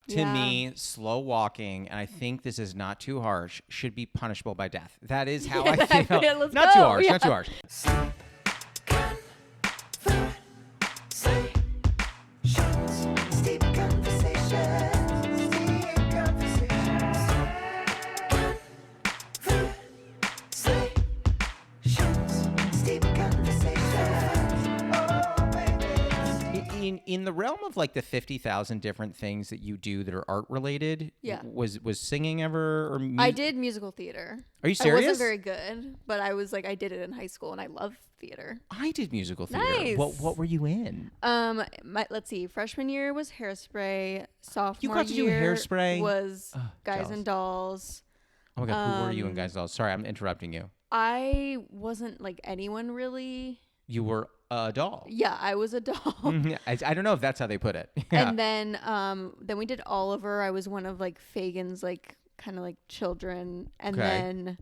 to me, slow walking, and I think this is not too harsh, should be punishable by death. That is how I feel. Let's not go. too harsh, Yeah. not too harsh. In the realm of like the 50,000 different things that you do that are art related, was singing ever or I did musical theater. Are you serious? I wasn't very good, but I was like, I did it in high school and I love theater. I did musical theater. Nice. What were you in? Let's see. Freshman year was Hairspray. Sophomore You got to do year Hairspray? was Guys jealous. and Dolls. Oh my God, who were you in Guys Dolls? Sorry, I'm interrupting you. I wasn't like anyone really. You were a doll. Yeah, I was a doll. I don't know if that's how they put it. Yeah. And then we did Oliver. I was one of like Fagin's like kind of like children. And then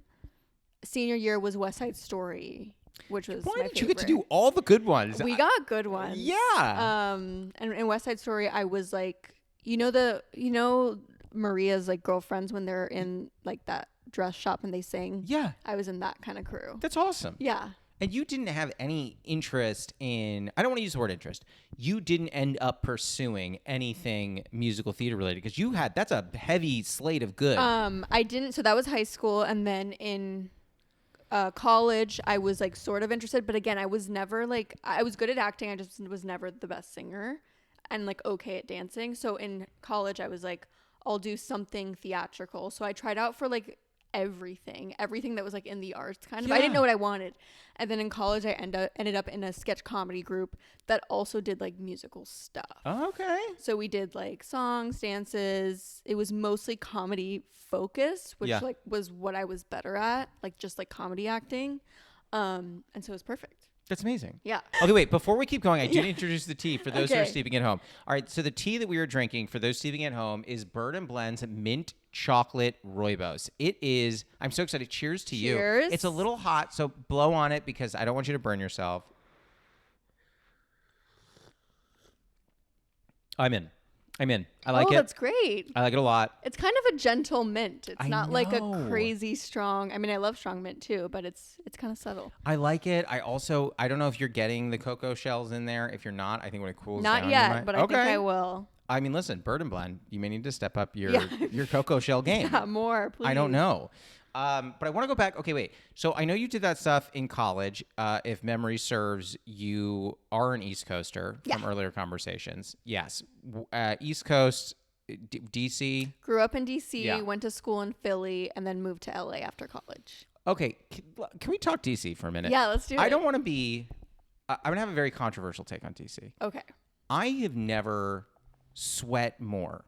senior year was West Side Story, which was Why my did favorite. you get to do all the good ones? We got good ones. Yeah. And in West Side Story, I was like, you know Maria's like girlfriends when they're in like that dress shop and they sing. Yeah. I was in that kind of crew. That's awesome. Yeah. And you didn't have any interest in, I don't want to use the word interest. You didn't end up pursuing anything musical theater related because that's a heavy slate of good. I didn't. So that was high school. And then in college, I was like sort of interested. But again, I was never like, I was good at acting. I just was never the best singer and like okay at dancing. So in college, I was like, I'll do something theatrical. So I tried out for like everything that was like in the arts kind of. I didn't know what I wanted. And then in college I ended up in a sketch comedy group that also did like musical stuff. Oh, okay. So we did like songs, dances. It was mostly comedy focused, which like was what I was better at, like just like comedy acting. And so it was perfect. That's amazing. Yeah. Okay, wait. Before we keep going, I do need to introduce the tea for those who are Okay. sleeping at home. All right, so the tea that we are drinking for those sleeping at home is Bird and Blend's Mint Chocolate Rooibos. It is, I'm so excited. Cheers to you. Cheers. It's a little hot, so blow on it because I don't want you to burn yourself. I'm in. I like it. That's great. I like it a lot. It's kind of a gentle mint. It's I not like a know. crazy strong. I mean, I love strong mint too, but it's kind of subtle. I like it. I don't know if you're getting the cocoa shells in there. If you're not, I think when it cools down, Not you yet, might. but I think I will. I mean, listen, Bird and Blend, you may need to step up your cocoa shell game. Yeah, more, please. I don't know. But I want to go back. Okay, wait. So I know you did that stuff in college. If memory serves, you are an East Coaster from earlier conversations. Yes. East Coast, DC. Grew up in DC, Yeah. went to school in Philly, and then moved to LA after college. Okay. Can we talk DC for a minute? Yeah, let's do it. I don't want to be... I'm going to have a very controversial take on DC. Okay. I have never sweat more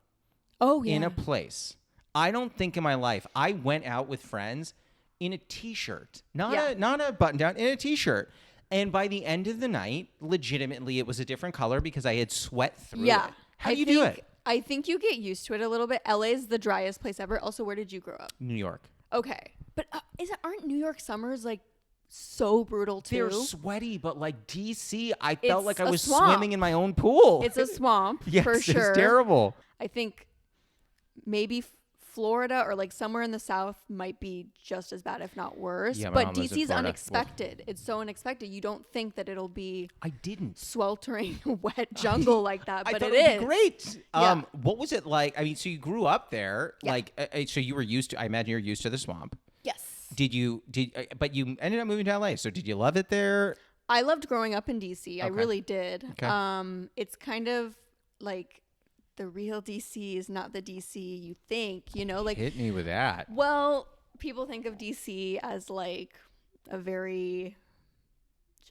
Oh, yeah. in a place. I don't think in my life I went out with friends in a t-shirt, not a button down, in a t-shirt. And by the end of the night, legitimately, it was a different color because I had sweat through it. How do you do it? I think you get used to it a little bit. LA is the driest place ever. Also, where did you grow up? New York. Okay. But aren't New York summers like so brutal too? They're sweaty, but like DC, I It's felt like I a was swamp. swimming in my own pool. It's a swamp Yes, for sure. It's terrible. I think maybe Florida or like somewhere in the South might be just as bad, if not worse. Yeah, my but mom lives in DC's Florida. unexpected. It's so unexpected. You don't think that it'll be I didn't. sweltering wet jungle like that, I but thought it would is. be great. Yeah. What was it like? I mean, so you grew up there, Yeah. like, so you were used to. I imagine you're used to the swamp. Yes. But you ended up moving to LA. So did you love it there? I loved growing up in DC. I Okay. really did. Okay. It's kind of like the real DC is not the DC you think, like, Hit me with that. well, people think of DC as like a very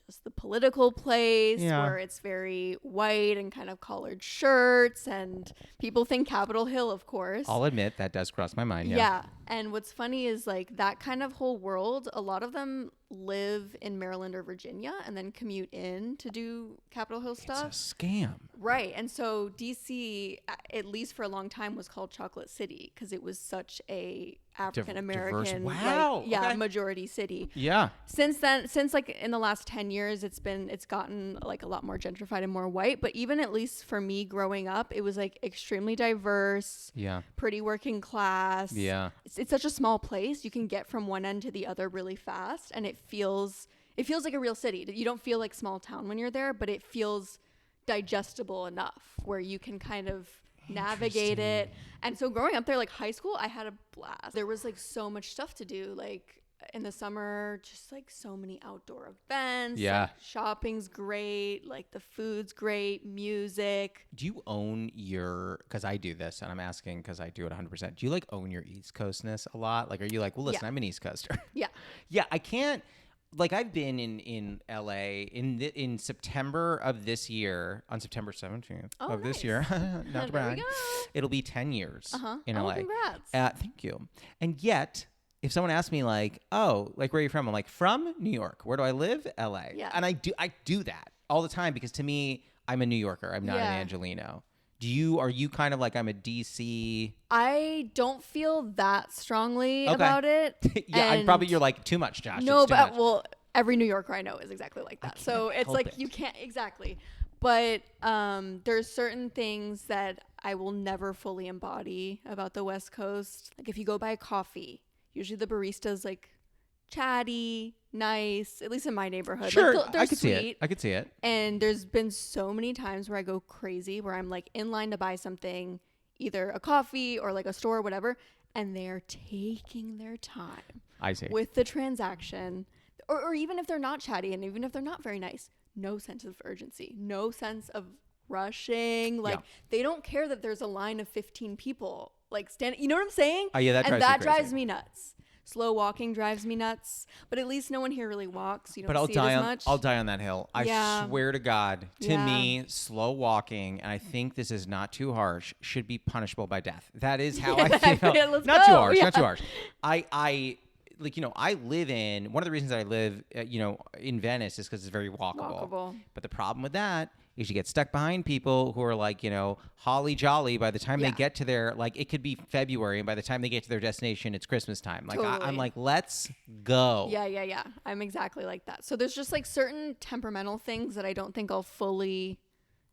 just the political place where it's very white and kind of collared shirts, and people think Capitol Hill, of course. I'll admit that does cross my mind. Yeah. And what's funny is like that kind of whole world, a lot of them live in Maryland or Virginia and then commute in to do Capitol Hill stuff. It's a scam. Right. And so DC, at least for a long time, was called Chocolate City because it was such a African-American, wow. Okay. majority city. Yeah. Since then, like in the last 10 years, it's gotten like a lot more gentrified and more white. But even at least for me growing up, it was like extremely diverse. Yeah. Pretty working class. Yeah. It's such a small place. You can get from one end to the other really fast. And it feels like a real city. You don't feel like small town when you're there, but it feels digestible enough where you can kind of navigate it. And so growing up there, like high school, I had a blast. There was like so much stuff to do, like in the summer, just like so many outdoor events. Yeah. Like, shopping's great, like the food's great, music. Do you own because I do this and I'm asking because I do it 100%. Do you like own your East Coastness a lot? Like, are you like, well, listen, I'm an East Coaster. Yeah. Yeah. I can't. Like I've been in LA in September of this year, on September 17th of this year, not to brag, it'll be 10 years in LA. Congrats. Thank you. And yet, if someone asks me like, oh, like where are you from? I'm like, from New York. Where do I live? LA. Yeah. And I do that all the time because to me, I'm a New Yorker. I'm not an Angelino. Are you kind of like I'm a DC? I don't feel that strongly about it. Yeah, you're like too much, Josh. No, but well, every New Yorker I know is exactly like that. So it's like you can't exactly. But there's certain things that I will never fully embody about the West Coast. Like if you go buy coffee, usually the barista's like chatty, nice, at least in my neighborhood. Sure, like, I could see it. I could see it. And there's been so many times where I go crazy, where I'm like in line to buy something, either a coffee or like a store or whatever, and they're taking their time. I see. With the transaction, or even if they're not chatty and even if they're not very nice, no sense of urgency, no sense of rushing. Like they don't care that there's a line of 15 people like standing. You know what I'm saying? Oh yeah, that drives me nuts. Slow walking drives me nuts, but at least no one here really walks. You don't see it as much. I'll die on that hill. I swear to God, to me, slow walking, and I think this is not too harsh, should be punishable by death. That is how I feel. Not too harsh. I like, I live in, one of the reasons I live, in Venice is because it's very walkable. But the problem with that is you get stuck behind people who are like, holly jolly. By the time they get to their, like, it could be February, and by the time they get to their destination, it's Christmas time. Like, totally. I'm like, let's go. Yeah. I'm exactly like that. So there's just like certain temperamental things that I don't think I'll fully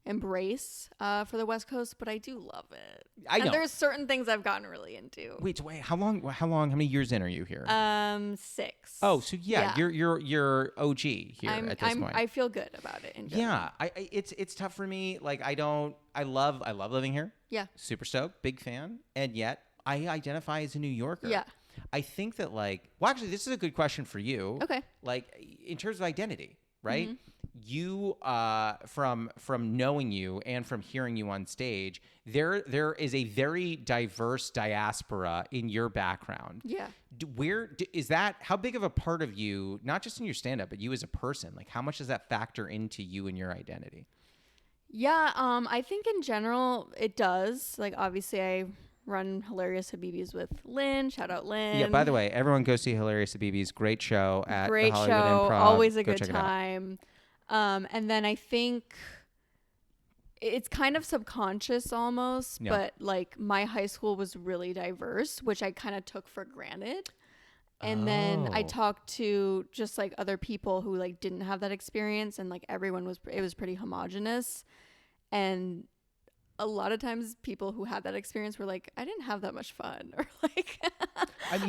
embrace for the West Coast, but I do love it. I know. There's certain things I've gotten really into. Wait, how many years in are you here? 6. Oh, so you're OG here at this point. I feel good about it in general. Yeah, it's tough for me. Like I love living here. Yeah. Super stoked, big fan, and yet I identify as a New Yorker. Yeah. I think that actually this is a good question for you. Okay. Like in terms of identity, right? Mm-hmm. You from knowing you and from hearing you on stage, there is a very diverse diaspora in your background. Yeah. Where is that? How big of a part of you, not just in your stand-up, but you as a person? Like, how much does that factor into you and your identity? Yeah, I think in general it does. Like, obviously, I run Hilarious Habibis with Lynn. Shout out Lynn. Yeah. By the way, everyone go see Hilarious Habibis. Great show at the Hollywood Improv. Always a good time. And then I think it's kind of subconscious almost, but like my high school was really diverse, which I kind of took for granted. And then I talked to just like other people who like didn't have that experience, and like it was pretty homogenous. And a lot of times people who had that experience were like, I didn't have that much fun, or like,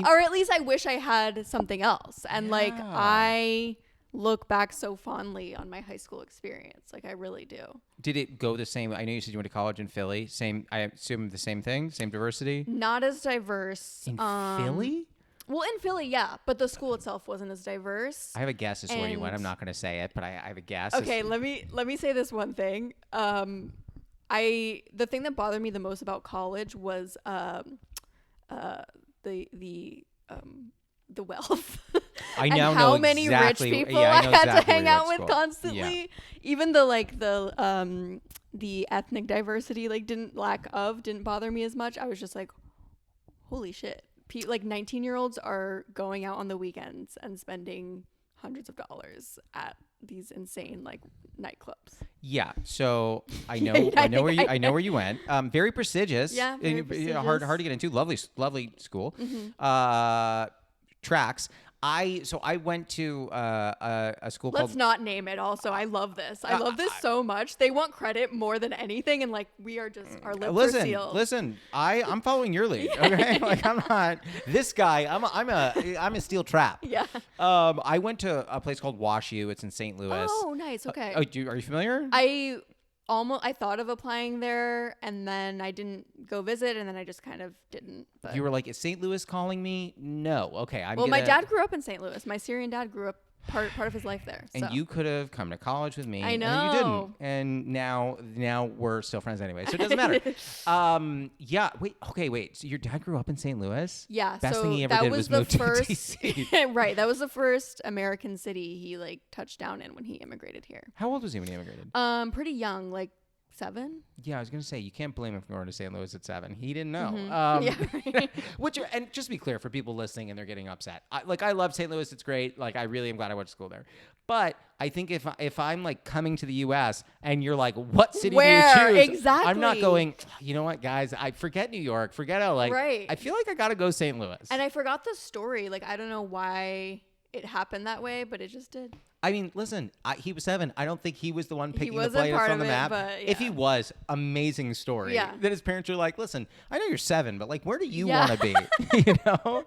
or at least I wish I had something else. And like, I look back so fondly on my high school experience. Like I really do. Did it go the same? I know you said you went to college in Philly. Same, I assume the same thing, same diversity? Not as diverse. In Philly? Well, in Philly, yeah, but the school itself wasn't as diverse. I have a guess as to where you went. I'm not going to say it, but I have a guess. Okay, let me say this one thing. The thing that bothered me the most about college was the wealth. I now and how know many exactly, rich people I had exactly to hang out with school. constantly. Yeah. Even the ethnic diversity didn't bother me as much. I was just like, holy shit. 19-year-olds are going out on the weekends and spending hundreds of dollars at these insane like nightclubs. Yeah. So I know where you went. Very prestigious. Yeah. Very prestigious. Hard to get into. Lovely school. Tracks. I went to a school called. Let's not name it. Also, I love this. I love this so much. They want credit more than anything, and like we are just our lips are sealed. Listen. I'm following your lead. Okay, like I'm not this guy. I'm a steel trap. Yeah. I went to a place called Wash U. It's in St. Louis. Oh, nice. Okay. Are you familiar? I thought of applying there, and then I didn't go visit, and then I just kind of didn't. But. You were like, "Is St. Louis calling me?" No. Okay. My dad grew up in St. Louis. My Syrian dad grew up part of his life there. And you could have come to college with me. I know. And you didn't. And now we're still friends anyway, so it doesn't matter. Yeah. Wait. So your dad grew up in St. Louis? Yeah. Best so thing he ever did was move to DC. Right. That was the first American city he like touched down in when he immigrated here. How old was he when he immigrated? Pretty young, like 7. Yeah, I was gonna say you can't blame him for going to St. Louis at 7. He didn't know. Yeah, right. And just to be clear for people listening and they're getting upset, I love St. Louis. It's great. Like I really am glad I went to school there. But I think if I'm like coming to the U.S. and you're like, what city do you choose? Exactly. I'm not going. You know what, guys? I forget New York. Forget LA. Right. I feel like I gotta go St. Louis. And I forgot the story. Like I don't know why it happened that way, but it just did. I mean, listen, he was 7. I don't think he was the one picking the wasn't players part from the of it, map. but, yeah. If he was, amazing story. Yeah. That his parents are like, listen, I know you're 7, but like, where do you Yeah. want to be? You know?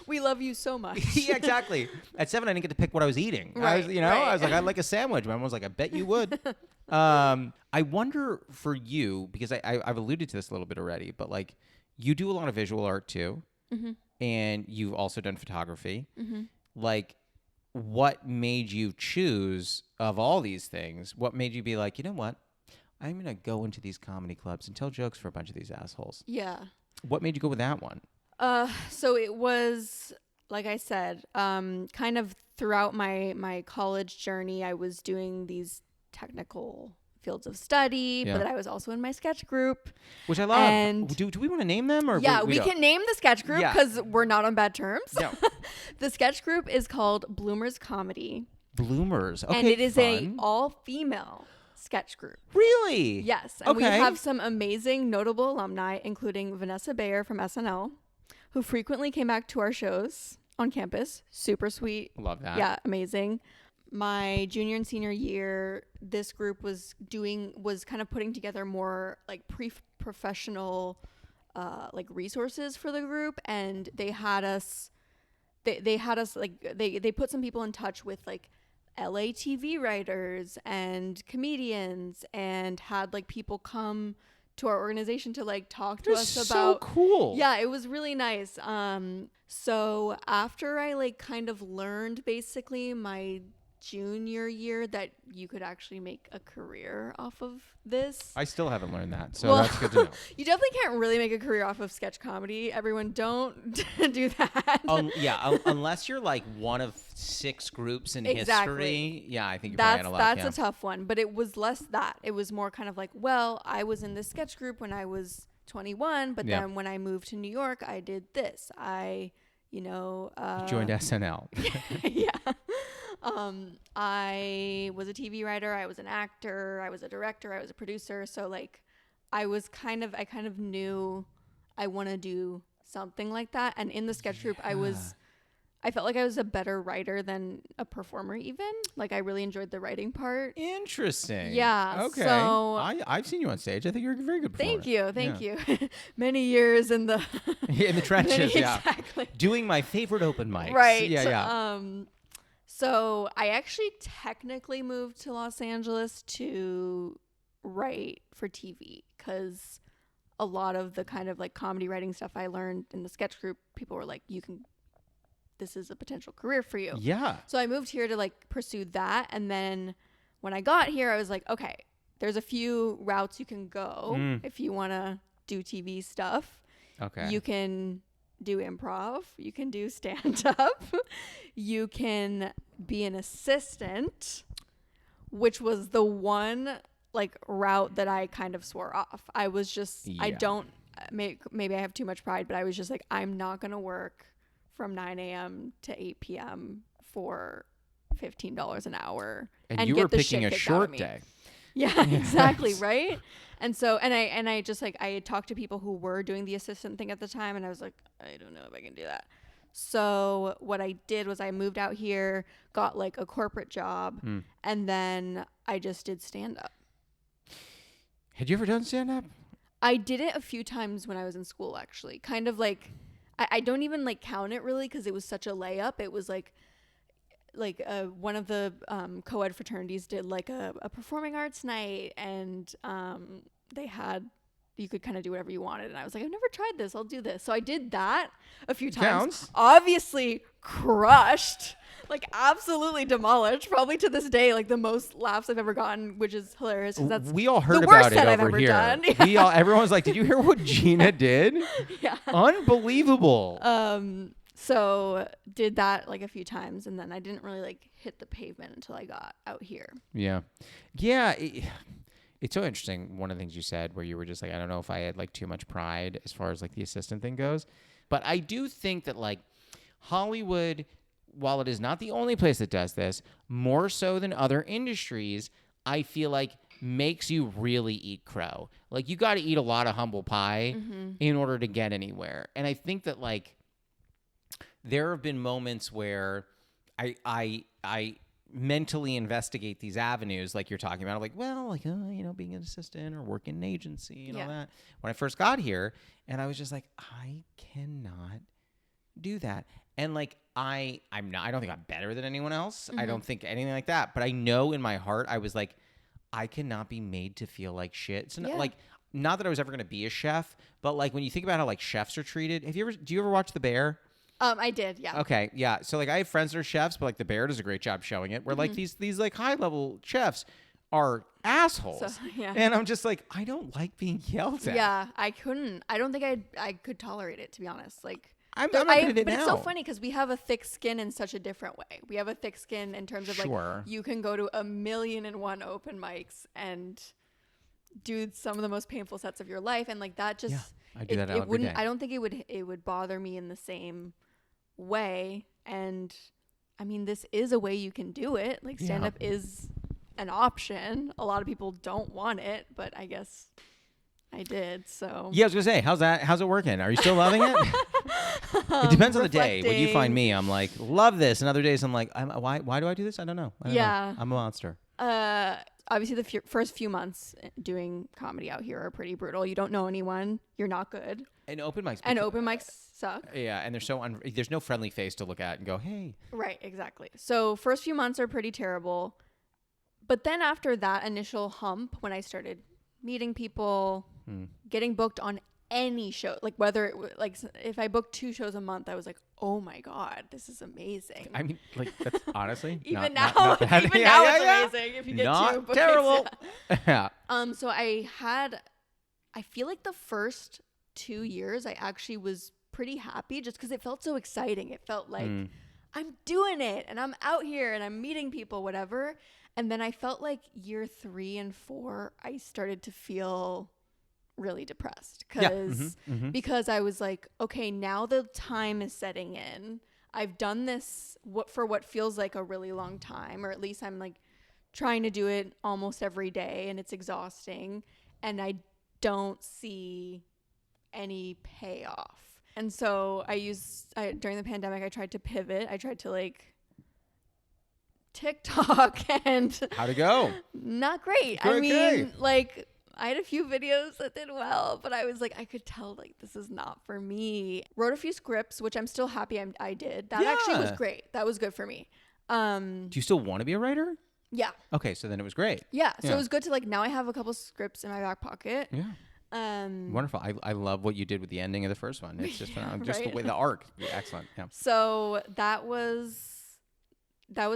We love you so much. Yeah, exactly. At 7, I didn't get to pick what I was eating. Right, I was like, I'd like a sandwich. My mom was like, I bet you would. I wonder for you, because I've alluded to this a little bit already, but like, you do a lot of visual art too, and you've also done photography. Like, what made you choose of all these things? What made you be like, you know what? I'm going to go into these comedy clubs and tell jokes for a bunch of these assholes. Yeah. What made you go with that one? So it was, like I said, kind of throughout my college journey, I was doing these technical fields of study, but I was also in my sketch group. Which I love. And do we want to name them? Or yeah, we can name the sketch group because we're not on bad terms. No. The sketch group is called Bloomers Comedy. Bloomers. Okay, and it is fun. a all-female sketch group. Really? Yes. And we have some amazing notable alumni, including Vanessa Bayer from SNL, who frequently came back to our shows on campus. Super sweet. Love that. Yeah, amazing. My junior and senior year, this group was kind of putting together more like professional like resources for the group, and they had us like they put some people in touch with like LA TV writers and comedians, and had like people come to our organization to like talk to us about. So cool. Yeah, it was really nice. So after I like kind of learned basically my junior year that you could actually make a career off of this. I still haven't learned that, so that's good to know. You definitely can't really make a career off of sketch comedy. Everyone don't do that. Unless you're like one of 6 groups in history. Yeah, I think you're probably out of luck. That's a tough one, but it was less that. It was more kind of like, well, I was in this sketch group when I was 21, but then when I moved to New York, I did this. You joined SNL. Yeah. I was a TV writer, I was an actor, I was a director, I was a producer. So like I kind of knew I want to do something like that. And in the sketch group, I felt like I was a better writer than a performer even. Like I really enjoyed the writing part. Interesting. Yeah. Okay. So I've seen you on stage. I think you're a very good performer. Thank you. Many years in the in the trenches, exactly. Doing my favorite open mics. Right. Yeah. So I actually technically moved to Los Angeles to write for TV because a lot of the kind of like comedy writing stuff I learned in the sketch group, people were like, this is a potential career for you. Yeah. So I moved here to like pursue that. And then when I got here, I was like, okay, there's a few routes you can go if you want to do TV stuff. Okay. You can do improv, you can do stand-up, you can be an assistant, which was the one like route that I kind of swore off. I was just maybe I have too much pride, but I was just like, I'm not gonna work from 9 a.m. to 8 p.m. for $15 an hour and you get were the picking shit a kicked out of short me. day. Yeah, exactly, right? And so, and I just like, I had talked to people who were doing the assistant thing at the time, and I was like, I don't know if I can do that. So what I did was I moved out here, got like a corporate job, and then I just did stand-up. Had you ever done stand-up? I did it a few times when I was in school, actually. Kind of like, I don't even like count it really because it was such a layup. It was like one of the co-ed fraternities did like a performing arts night, and they had, you could kind of do whatever you wanted, and I was like, I've never tried this, I'll do this. So I did that a few times. Counts. Obviously crushed, like absolutely demolished, probably to this day like the most laughs I've ever gotten, which is hilarious because that's we all heard the about worst it set I've over ever here. done. Everyone's like, did you hear what Gena did? Yeah, unbelievable. So did that like a few times, and then I didn't really like hit the pavement until I got out here. Yeah. It's so interesting. One of the things you said where you were just like, I don't know if I had like too much pride as far as like the assistant thing goes, but I do think that like Hollywood, while it is not the only place that does this, more so than other industries, I feel like makes you really eat crow. Like you got to eat a lot of humble pie in order to get anywhere. And I think that like there have been moments where I mentally investigate these avenues like you're talking about. I'm like, well, like, being an assistant or working in an agency and all that. When I first got here, and I was just like, I cannot do that. And like, I don't think I'm better than anyone else. I don't think anything like that. But I know in my heart, I was like, I cannot be made to feel like shit. So not that I was ever going to be a chef, but like when you think about how like chefs are treated, do you ever watch The Bear? I did, yeah. Okay, yeah. So like I have friends that are chefs, but like The Bear does a great job showing it. Where like these like high level chefs are assholes, So, yeah. and I'm just like, I don't like being yelled at. Yeah, I couldn't. I don't think I could tolerate it, to be honest. Like I'm not good at it but now. it's so funny because we have a thick skin in such a different way. We have a thick skin in terms of like you can go to 1,000,001 open mics and do some of the most painful sets of your life, and like that just I do that it every wouldn't. day. I don't think it would bother me in the same way. And I mean, this is a way you can do it. Like stand up is an option. A lot of people don't want it, but I guess I did. So yeah, I was gonna say, how's it working? Are you still loving it? It depends on the day. When you find me, I'm like, love this, and other days I'm like, why do I do this? I don't know. I don't know. I'm a monster. Obviously the first few months doing comedy out here are pretty brutal. You don't know anyone. You're not good. And open mics. And open mics suck. Yeah, and there's no friendly face to look at and go, hey. Right, exactly. So first few months are pretty terrible. But then after that initial hump, when I started meeting people, getting booked on any show, like whether it like if I booked 2 shows a month, I was like, oh my God, this is amazing. I mean, like that's honestly even not now bad. it's amazing if you get not 2 bookings. terrible. Yeah. So I feel like the first 2 years I actually was pretty happy just because it felt so exciting. It felt like I'm doing it and I'm out here and I'm meeting people, whatever. And then I felt like year 3 and 4, I started to feel really depressed because I was like, okay, now the time is setting in. I've done this for what feels like a really long time, or at least I'm like trying to do it almost every day, and it's exhausting, and I don't see any payoff. And so during the pandemic, I tried to pivot. I tried to like TikTok, and how'd it go? Not great. I mean, like I had a few videos that did well, but I was like, I could tell like this is not for me. Wrote a few scripts, which I'm still happy I did. That actually was great. That was good for me. Do you still want to be a writer? Yeah. Okay, so then it was great. Yeah. So it was good to like, now I have a couple scripts in my back pocket. Yeah. Wonderful. I love what you did with the ending of the first one. It's just just the way the arc. Excellent. Yeah. So that was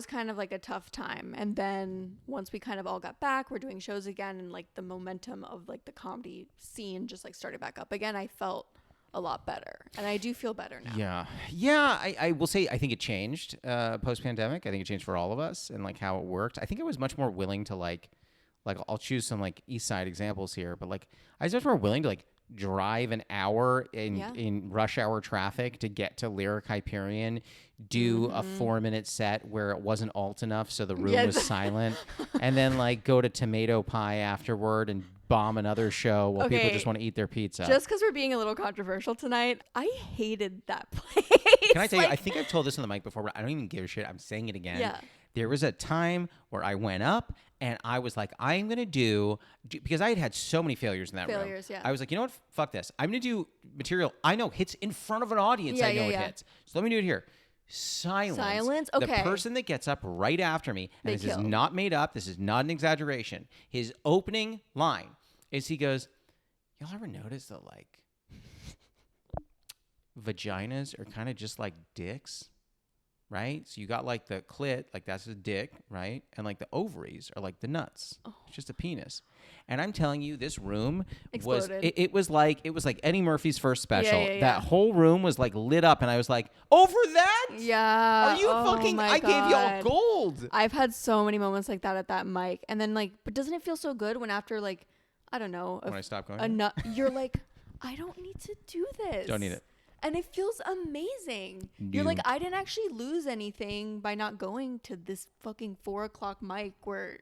kind of like a tough time. And then once we kind of all got back, we're doing shows again, and like the momentum of like the comedy scene just like started back up again. I felt a lot better, and I do feel better now. Yeah. I will say I think it changed post pandemic. I think it changed for all of us and like how it worked. I think I was much more willing to like I'll choose some like East Side examples here, but like I was much more willing to like drive an hour in rush hour traffic to get to Lyric Hyperion, do a 4-minute set where it wasn't alt enough so the room was silent, and then like go to Tomato Pie afterward and bomb another show while people just want to eat their pizza. Just because we're being a little controversial tonight, I hated that place. Can I tell you, I think I've told this on the mic before, but I don't even give a shit. I'm saying it again. Yeah. There was a time where I went up and I was like, I'm going to do, because I had so many failures in that room. Yeah. I was like, you know what? Fuck this. I'm going to do material I know hits in front of an audience. I know it hits. So let me do it here. Silence. Okay. The person that gets up right after me, and this is not made up, this is not an exaggeration. His opening line is he goes, y'all ever notice that like vaginas are kind of just like dicks? Right? So you got like the clit, like that's a dick, right? And like the ovaries are like the nuts. Oh. It's just a penis. And I'm telling you, this room exploded. It was like Eddie Murphy's first special. That whole room was like lit up and I was like, over that? Yeah. Are you fucking I gave y'all gold. I've had so many moments like that at that mic. And then like, but doesn't it feel so good when after like, I don't know. When I stop going? You're like, I don't need to do this. Don't need it. And it feels amazing. You're like, I didn't actually lose anything by not going to this fucking 4:00 mic where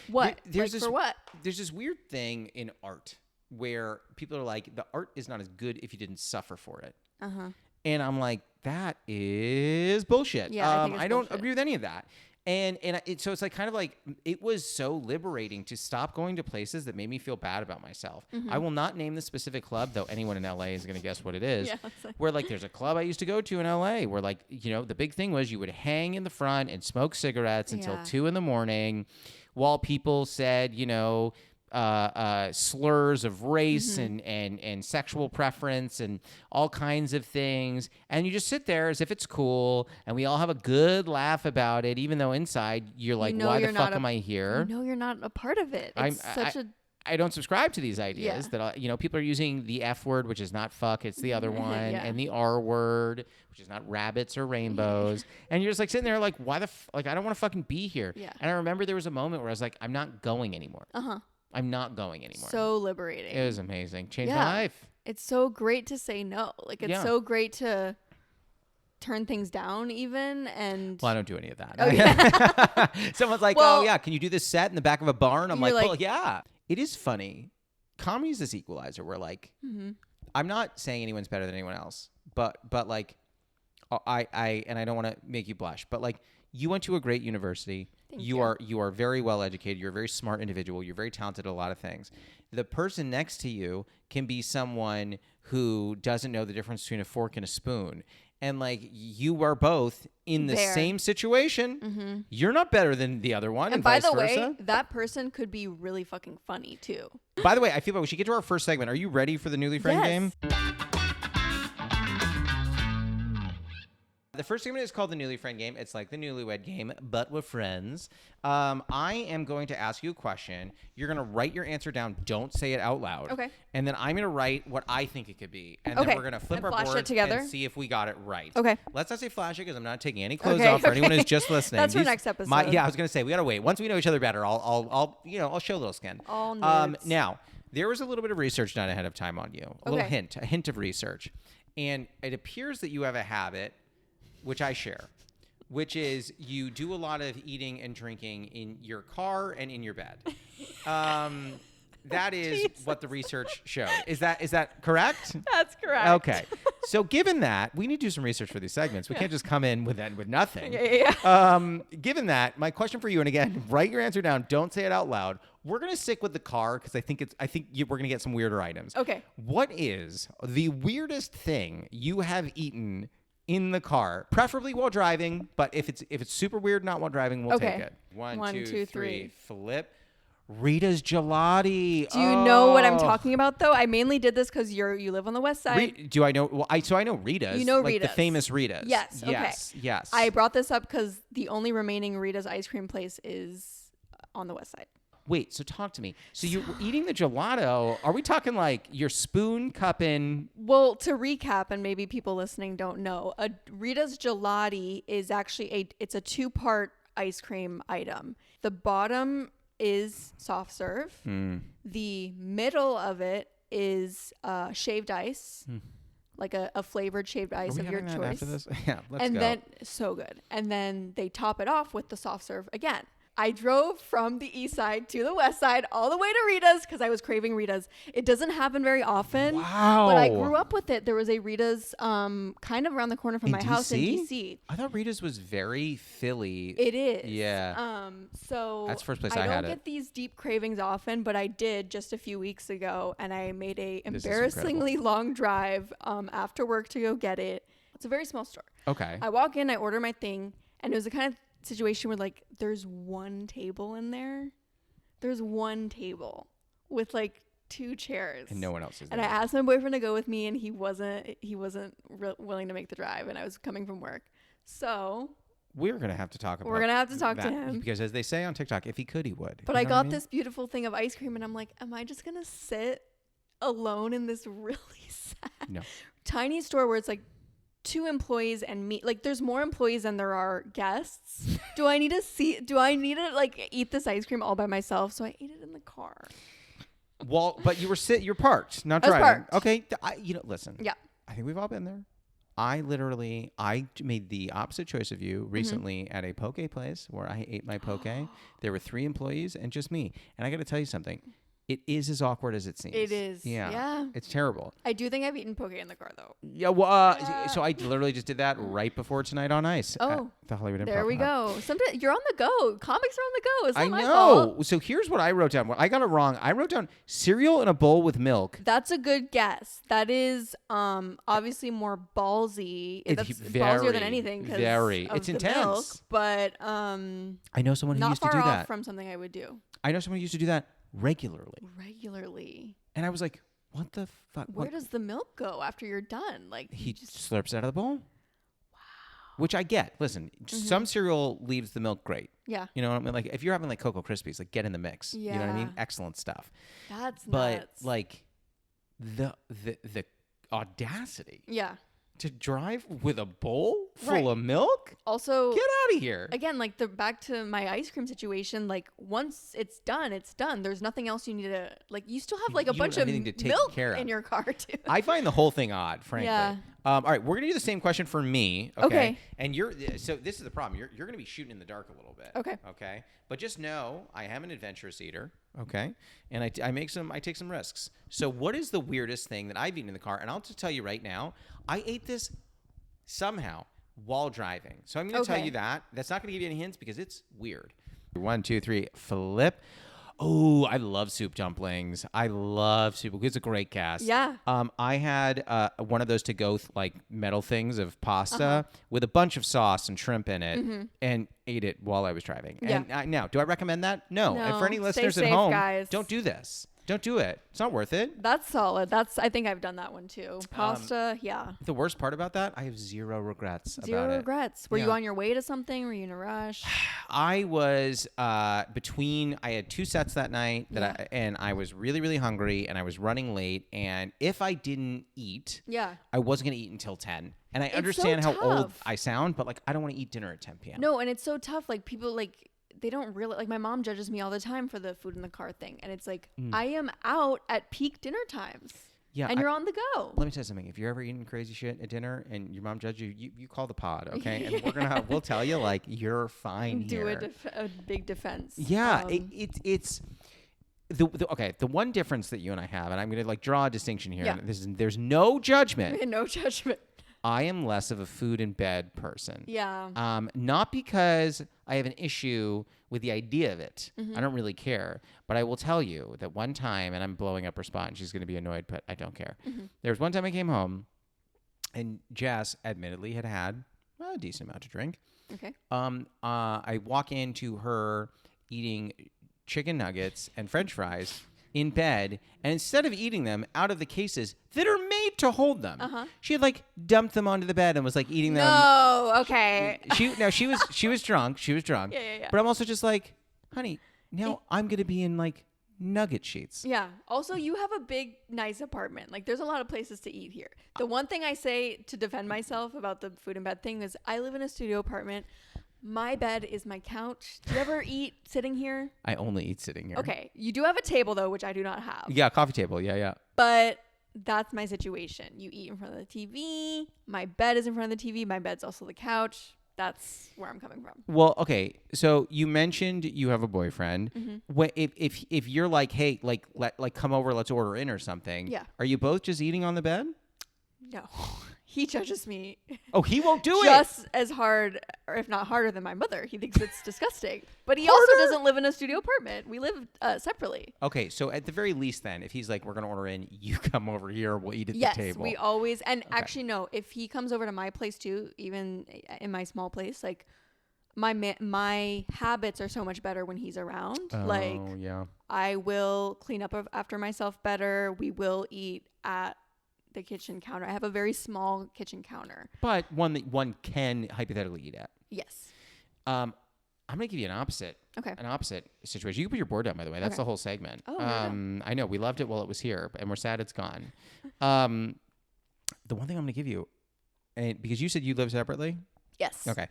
what? There's like, for what? There's this weird thing in art where people are like, the art is not as good if you didn't suffer for it. Uh-huh. And I'm like, that is bullshit. Yeah, I don't agree with any of that. So it's like kind of like it was so liberating to stop going to places that made me feel bad about myself. Mm-hmm. I will not name the specific club, though anyone in LA is going to guess what it is. Where like there's a club I used to go to in LA where like, you know, the big thing was you would hang in the front and smoke cigarettes until 2 a.m. while people said, you know, slurs of race and sexual preference and all kinds of things, and you just sit there as if it's cool and we all have a good laugh about it, even though inside you're like, why the fuck am I here? You know you're not a part of it. I don't subscribe to these ideas that, you know, people are using the F word, which is not fuck, it's the other one, and the R word, which is not rabbits or rainbows. And you're just like sitting there like, why like, I don't want to fucking be here. Yeah. And I remember there was a moment where I was like, I'm not going anymore. I'm not going anymore. So liberating. It was amazing. Changed my life. It's so great to say no. Like, it's so great to turn things down even. And well, I don't do any of that. Okay. Someone's like, oh, yeah, can you do this set in the back of a barn? I'm like, well, yeah. It is funny. Comedy is this equalizer where, like, I'm not saying anyone's better than anyone else, but like, I don't want to make you blush, but like, you went to a great university. You are very well educated. You're a very smart individual. You're very talented at a lot of things. The person next to you can be someone who doesn't know the difference between a fork and a spoon. And like, you are both in the same situation. You're not better than the other one. And by the way, that person could be really fucking funny too. By the way, I feel like we should get to our first segment. Are you ready for the Newly Friend game? The first segment is called the Newly Friend game. It's like the Newlywed game, but with friends. I am going to ask you a question. You're going to write your answer down. Don't say it out loud. Okay. And then I'm going to write what I think it could be. And then we're going to flip our boards and see if we got it right. Okay. Let's not say flash it because I'm not taking any clothes off for anyone who's just listening. That's for next episode. I was going to say, we got to wait. Once we know each other better, I'll show a little skin. All nerds. Now, there was a little bit of research done ahead of time on you. A hint of research. And it appears that you have a habit, which I share, which is you do a lot of eating and drinking in your car and in your bed. That is what the research showed. Is that correct? That's correct. Okay. So given that, we need to do some research for these segments. We can't just come in with nothing. Given that, my question for you, and again, write your answer down. Don't say it out loud. We're going to stick with the car because I think we're going to get some weirder items. Okay. What is the weirdest thing you have eaten in the car, preferably while driving, but if it's super weird not while driving, we'll take it. One, two, three. Flip. Rita's Gelati. Do you know what I'm talking about, though? I mainly did this because you live on the west side. Do I know? Well, I know Rita's. You know like Rita's. The famous Rita's. Yes. Okay. Yes. I brought this up because the only remaining Rita's ice cream place is on the west side. Wait, so talk to me. So you're eating the gelato. Are we talking like your spoon cupping? Well, to recap, and maybe people listening don't know, a Rita's Gelati is actually it's a 2-part ice cream item. The bottom is soft serve. The middle of it is shaved ice, like a flavored shaved ice of your choice. After this? Yeah, let's and go. then so good. And then they top it off with the soft serve again. I drove from the east side to the west side all the way to Rita's because I was craving Rita's. It doesn't happen very often. Wow. But I grew up with it. There was a Rita's kind of around the corner from my house in DC. I thought Rita's was very Philly. It is. Yeah. So that's the first place I had it. I don't get these deep cravings often, but I did just a few weeks ago, and I made a embarrassingly long drive after work to go get it. It's a very small store. Okay. I walk in, I order my thing, and it was the kind of situation where like there's one table in there. There's one table with like 2 chairs, and no one else is there. And I asked my boyfriend to go with me, and he wasn't willing to make the drive, and I was coming from work. So we're gonna have to talk about. We're gonna have to talk to him because, as they say on TikTok, if he could, he would. But I got this beautiful thing of ice cream, and I'm like, am I just gonna sit alone in this really sad tiny store where it's like 2 employees and me? Like, there's more employees than there are guests. Do I need to like eat this ice cream all by myself? So I ate it in the car. Well, but you're parked, not driving. Parked. Okay, listen. Yeah. I think we've all been there. I made the opposite choice of you recently at a poke place where I ate my poke. There were 3 employees and just me. And I got to tell you something. It is as awkward as it seems. It is. Yeah. It's terrible. I do think I've eaten poke in the car, though. Yeah, well, so I literally just did that right before Tonight on Ice. Oh. The Hollywood Improv. There we go. Sometimes you're on the go. Comics are on the go. It's not my know. fault. So here's what I wrote down. Well, I got it wrong. I wrote down cereal in a bowl with milk. That's a good guess. That is obviously more ballsy. That's very, ballsier than anything. Very. It's intense. Milk, but I know someone who used to do that. Not far off from something I would do. I know someone who used to do that regularly. And I was like, what the fuck? Where does the milk go after you're done? Like, he just slurps it out of the bowl. Wow. Which I get. Listen, some cereal leaves the milk great. Yeah. You know what I mean? Like, if you're having like Cocoa Krispies, like, get in the mix. Yeah. You know what I mean? Excellent stuff. That's nuts. But like the audacity. Yeah. To drive with a bowl full of milk? Also, get out of here. Again, like back to my ice cream situation, like once it's done, it's done. There's nothing else you need to, like, you still have like a bunch of milk in your car too. I find the whole thing odd, frankly. Yeah. All right, we're gonna do the same question for me. Okay. And so this is the problem. You're gonna be shooting in the dark a little bit. Okay. Okay. But just know I am an adventurous eater. Okay. And I take some risks. So what is the weirdest thing that I've eaten in the car? And I'll just tell you right now, I ate this somehow while driving. So I'm gonna tell you that. That's not gonna give you any hints because it's weird. 1, 2, 3, flip. Oh, I love soup dumplings. I love soup. It's a great cast. Yeah. I had one of those to go like metal things of pasta with a bunch of sauce and shrimp in it, and ate it while I was driving. Yeah. And now, do I recommend that? No. And for any listeners stay safe, at home, guys. don't do this. Don't do it. It's not worth it. That's solid. I think I've done that one too. Pasta, yeah. The worst part about that, I have zero regrets about it. Zero regrets. Were you on your way to something? Were you in a rush? I was I had 2 sets that night and I was really, really hungry and I was running late. And if I didn't eat, I wasn't going to eat until 10. And I understand how old I sound, but like I don't want to eat dinner at 10 p.m. No, and it's so tough. Like people they don't really, like, my mom judges me all the time for the food in the car thing. And it's like, I am out at peak dinner times. Yeah. And you're on the go. Let me tell you something. If you're ever eating crazy shit at dinner and your mom judges you call the pod, okay? And we'll tell you, like, you're fine here. Do a big defense. Yeah. It's the one difference that you and I have, and I'm going to like draw a distinction here. Yeah. And there's no judgment. No judgment. I am less of a food in bed person. Yeah. Not because I have an issue with the idea of it. I don't really care. But I will tell you that one time, and I'm blowing up her spot, and she's going to be annoyed, but I don't care. There was one time I came home, and Jess admittedly had a decent amount to drink. Okay. I walk into her eating chicken nuggets and French fries in bed, and instead of eating them out of the cases that are made to hold them, she had like dumped them onto the bed and was like eating them. No, okay. She was drunk. She was drunk. Yeah. But I'm also just like, honey, now I'm gonna be in like nugget sheets. Yeah. Also, you have a big, nice apartment. Like, there's a lot of places to eat here. The one thing I say to defend myself about the food in bed thing is I live in a studio apartment. My bed is my couch. Do you ever eat sitting here? I only eat sitting here. Okay. You do have a table, though, which I do not have. Yeah, coffee table. Yeah. But that's my situation. You eat in front of the TV. My bed is in front of the TV. My bed's also the couch. That's where I'm coming from. Well, okay. So you mentioned you have a boyfriend. Mm-hmm. If you're like, hey, like come over, let's order in or something. Yeah. Are you both just eating on the bed? No. He judges me. Oh, he won't do it. Just as hard, or if not harder than my mother. He thinks it's disgusting. But he also doesn't live in a studio apartment. We live separately. Okay, so at the very least then, if he's like, we're going to order in, you come over here, we'll eat at the table. Yes, we always, and actually no, if he comes over to my place too, even in my small place, like my habits are so much better when he's around. Oh, yeah. I will clean up after myself better. We will eat at the kitchen counter. I have a very small kitchen counter, but one that one can hypothetically eat at. Yes. I'm gonna give you an opposite situation. You can put your board down, by the way. That's the whole segment. Oh, I know we loved it while it was here, and we're sad it's gone. The one thing I'm gonna give you, and because you said you live separately. Yes. Okay.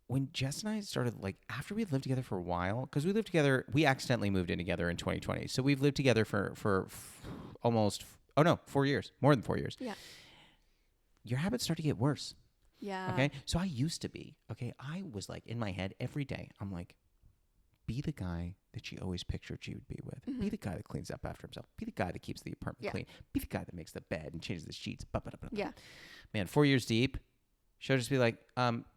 When Jess and I started, like, after we lived together for a while, because we lived together, we accidentally moved in together in 2020. So we've lived together for almost 4 years, more than 4 years. Yeah. Your habits start to get worse. Yeah. Okay. So I used to be, I was like in my head every day. I'm like, be the guy that she always pictured she would be with. Mm-hmm. Be the guy that cleans up after himself. Be the guy that keeps the apartment clean. Be the guy that makes the bed and changes the sheets. Yeah. Man, 4 years deep, she'll just be like,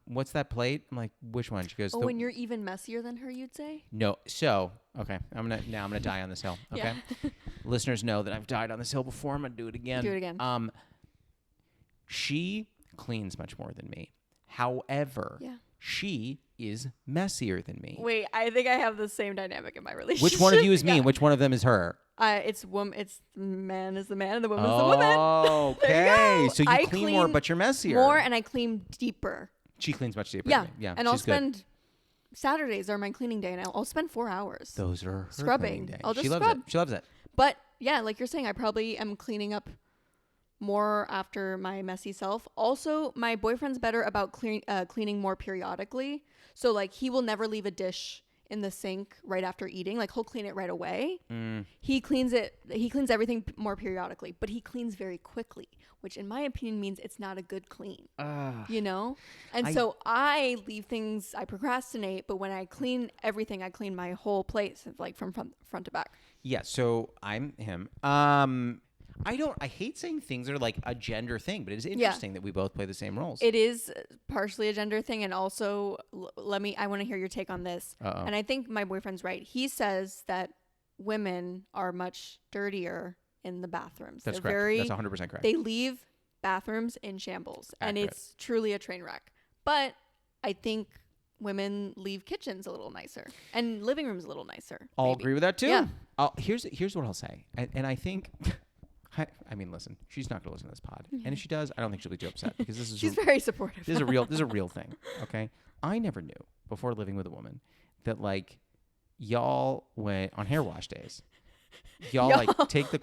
what's that plate? I'm like, which one? She goes, oh, when you're even messier than her, you'd say? No. So, okay. I'm gonna die on this hill. Okay. Yeah. Listeners know that I've died on this hill before. I'm gonna do it again. Do it again. She cleans much more than me. However, she is messier than me. Wait, I think I have the same dynamic in my relationship. Which one of you is me and which one of them is her? It's man is the man and the woman is the woman. Oh, okay. So you clean more, but you're messier. More, and I clean deeper. She cleans much deeper Yeah. than me. Yeah. And I'll spend Saturdays are my cleaning day, and I'll spend 4 hours. Those are her scrubbing. Days. I'll just she loves scrub. it. She loves it. But yeah, like you're saying, I probably am cleaning up more after my messy self. Also, my boyfriend's better about cleaning more periodically. So like he will never leave a dish in the sink right after eating. Like he'll clean it right away. He cleans everything more periodically, but he cleans very quickly, which in my opinion means it's not a good clean. You know? And so I leave things, I procrastinate, but when I clean everything, I clean my whole place, like from front to back. Yeah, so I'm him. I hate saying things are like a gender thing, but it is interesting that we both play the same roles. It is partially a gender thing, and also I want to hear your take on this. Uh-oh. And I think my boyfriend's right. He says that women are much dirtier in the bathrooms. That's They're correct. That's 100% correct. They leave bathrooms in shambles, and Accurate. it's truly a train wreck. But I think women leave kitchens a little nicer and living rooms a little nicer. I'll maybe. agree with that too. Yeah. Here's what I'll say, and I think. I mean, listen, she's not going to listen to this pod. And if she does, I don't think she'll be too upset because this is She's very supportive. This is a real thing, okay? I never knew before living with a woman that like y'all went on hair wash days. Y'all like take the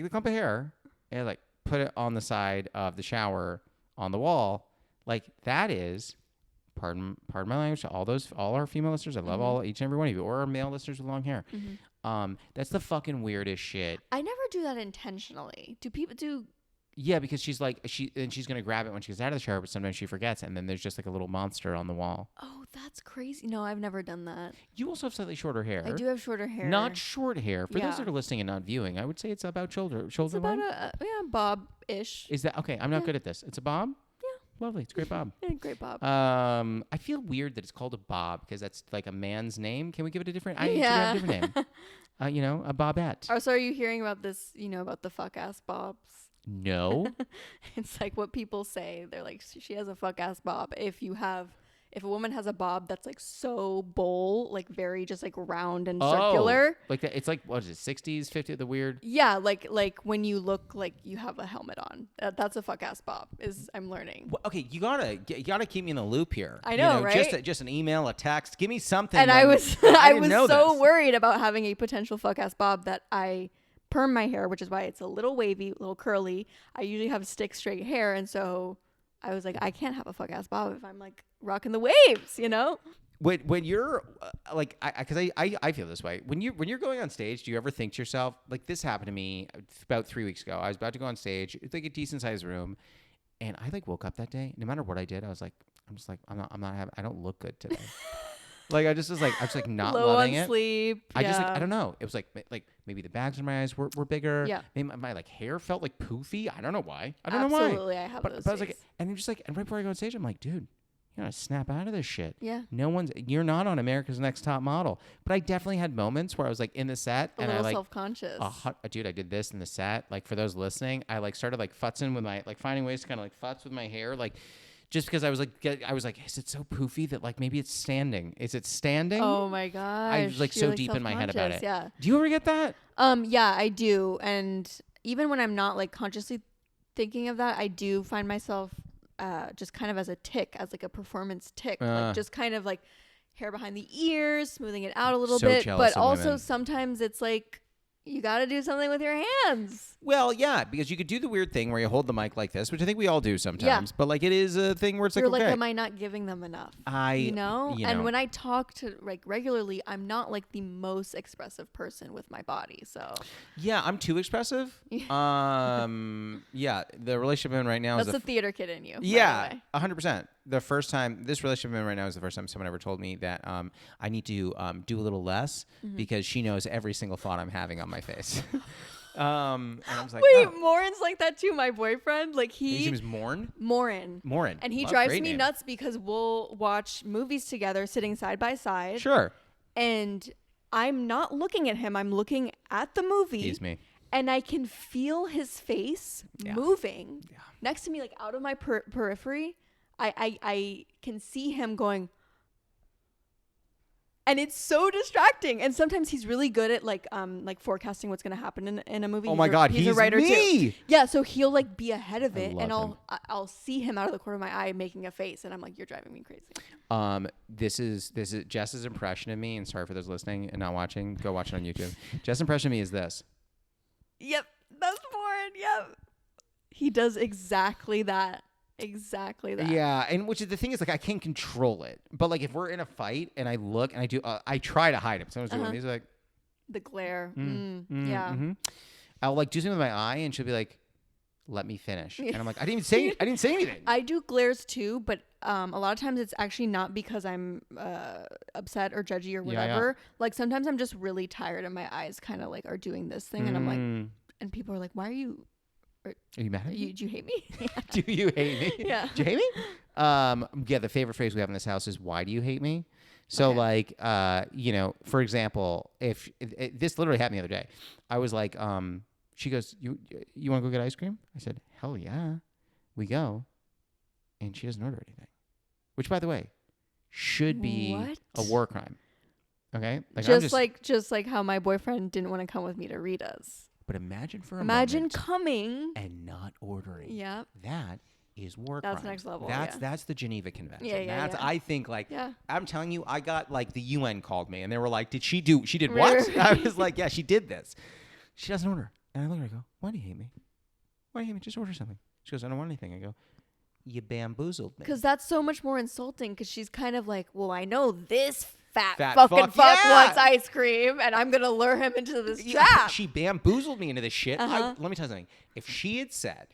clump of hair and like put it on the side of the shower on the wall. Like that is pardon my language to all our female listeners. I love each and every one of you, or our male listeners with long hair. That's the fucking weirdest shit. I never do that intentionally. Do people do? Yeah, because she's gonna grab it when she gets out of the shower, but sometimes she forgets, and then there's just like a little monster on the wall. Oh, that's crazy. No, I've never done that. You also have slightly shorter hair. I do have shorter hair. Not short hair. For those that are listening and not viewing, I would say it's about shoulder it's about length. bob-ish. Is that okay? I'm not good at this. It's a bob? Yeah. Lovely. It's a great bob. Great bob. I feel weird that it's called a bob because that's like a man's name. Can we give it a different? Should we have a different name? A bobette. Oh, so are you hearing about this? About the fuck ass bobs? No. It's like what people say. They're like, she has a fuck ass bob. If a woman has a bob that's like so bowl, like very just like round and circular. Like that. It's like, what is it, 60s, 50s, the weird? Yeah, like when you look like you have a helmet on. That's a fuck ass bob, I'm learning. Well, okay, you gotta keep me in the loop here. I know, right? Just an email, a text. Give me something. And I was so so worried about having a potential fuck ass bob that I perm my hair, which is why it's a little wavy, a little curly. I usually have stick straight hair, and so I was like, I can't have a fuck ass bob if I'm like rocking the waves, you know? When you're like, because I feel this way. When you're going on stage, do you ever think to yourself, like, this happened to me about 3 weeks ago. I was about to go on stage. It's like a decent sized room, and I like woke up that day. No matter what I did, I'm just like I'm not having. I don't look good today. Like I was like not Low loving on it. sleep. I just like I don't know. It was like maybe the bags in my eyes were bigger. Yeah. Maybe my like hair felt like poofy. I don't know why. Absolutely, I have But those I was days. like, and I'm just like, and right before I go on stage, I'm like, dude, you gotta snap out of this shit. Yeah. You're not on America's Next Top Model. But I definitely had moments where I was like in the set A and little I like self-conscious. dude, I did this in the set. Like for those listening, I like started like futzing with my like finding ways to kind of like futz with my hair, like just because I was like, is it so poofy that like maybe it's standing? Is it standing? Oh my gosh. I was like so deep in my head about it. Yeah. Do you ever get that? Yeah, I do. And even when I'm not like consciously thinking of that, I do find myself just kind of as a tick, as like a performance tick, like just kind of like hair behind the ears, smoothing it out a little So bit. jealous But of also women. sometimes it's like you got to do something with your hands. Well, yeah, because you could do the weird thing where you hold the mic like this, which I think we all do sometimes. But like it is a thing where it's You're like, like, okay, am I not giving them enough? you And know. when I talk to like regularly, I'm not like the most expressive person with my body. So Yeah, I'm too expressive. Yeah, the relationship I'm in right now that's is the theater kid in you. yeah, By 100%. The first time this relationship I'm in right now is the first time someone ever told me that I need to do a little less because she knows every single thought I'm having on my face. And I was like, Wait, oh. Morin's like that too. My boyfriend, like His name is Morn. Morin. And he Love, drives great me name. nuts because we'll watch movies together sitting side by side. Sure. And I'm not looking at him. I'm looking at the movie. He's me. And I can feel his face moving next to me, like out of my periphery. I can see him going. And it's so distracting. And sometimes he's really good at like forecasting what's going to happen in a movie. Oh my God, he's a writer me. too. Yeah, so he'll like be ahead of it, and love I'll see him out of the corner of my eye making a face, and I'm like, you're driving me crazy. This is Jess's impression of me, and sorry for those listening and not watching. Go watch it on YouTube. Jess's impression of me is this. Yep, that's Warren. Yep, he does exactly that. Exactly that. Yeah, and which is the thing is like I can't control it, but like if we're in a fight and I look and I do, I try to hide it. Someone's doing these like the glare. Yeah. Mm-hmm. I'll like do something with my eye, and she'll be like, "Let me finish," and I'm like, I didn't say anything. I do glares too, but a lot of times it's actually not because I'm upset or judgy or whatever. Like sometimes I'm just really tired, and my eyes kind of like are doing this thing, and I'm like, and people are like, "Why are you?" Are you mad at me? Do you hate me? Do you hate me? Yeah. Do you hate me? Yeah, the favorite phrase we have in this house is "Why do you hate me?" So like, for example, if this literally happened the other day, I was like, she goes, "You want to go get ice cream?" I said, "Hell yeah, we go," and she doesn't order anything, which by the way, should be a war crime. Okay, like just like how my boyfriend didn't want to come with me to Rita's. But imagine moment coming and not ordering. Yeah. That is war crime. That's next level. That's the Geneva Convention. Yeah. I think like yeah. I'm telling you, I got like the UN called me and they were like, she did what? I was like, yeah, she did this. She doesn't order. And I look at her and I go, "Why do you hate me? Why do you hate me? Just order something." She goes, "I don't want anything." I go, "You bamboozled me." Because that's so much more insulting because she's kind of like, well, I know this fat fuck wants ice cream, and I'm gonna lure him into this trap. She bamboozled me into this shit. Let me tell you something. If she had said,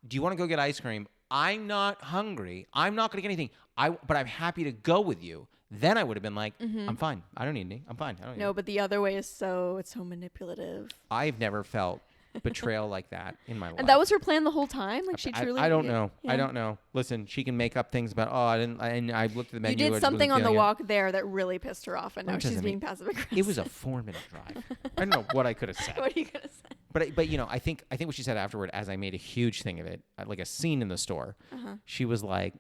"Do you want to go get ice cream? I'm not hungry. I'm not gonna get anything. But I'm happy to go with you." Then I would have been like, "I'm fine. I don't need any. I'm fine. I don't need." No, but the other way is so manipulative. I've never felt betrayal like that in my life. And that was her plan the whole time. Like she truly. I don't know. Yeah. I don't know. Listen, she can make up things about. Oh, I didn't. And I looked at the menu. You did something on the walk there that really pissed her off, and now she's being passive aggressive. It was a 4-minute drive. I don't know what I could have said. What are you gonna say? But I think what she said afterward, as I made a huge thing of it, like a scene in the store. She was like.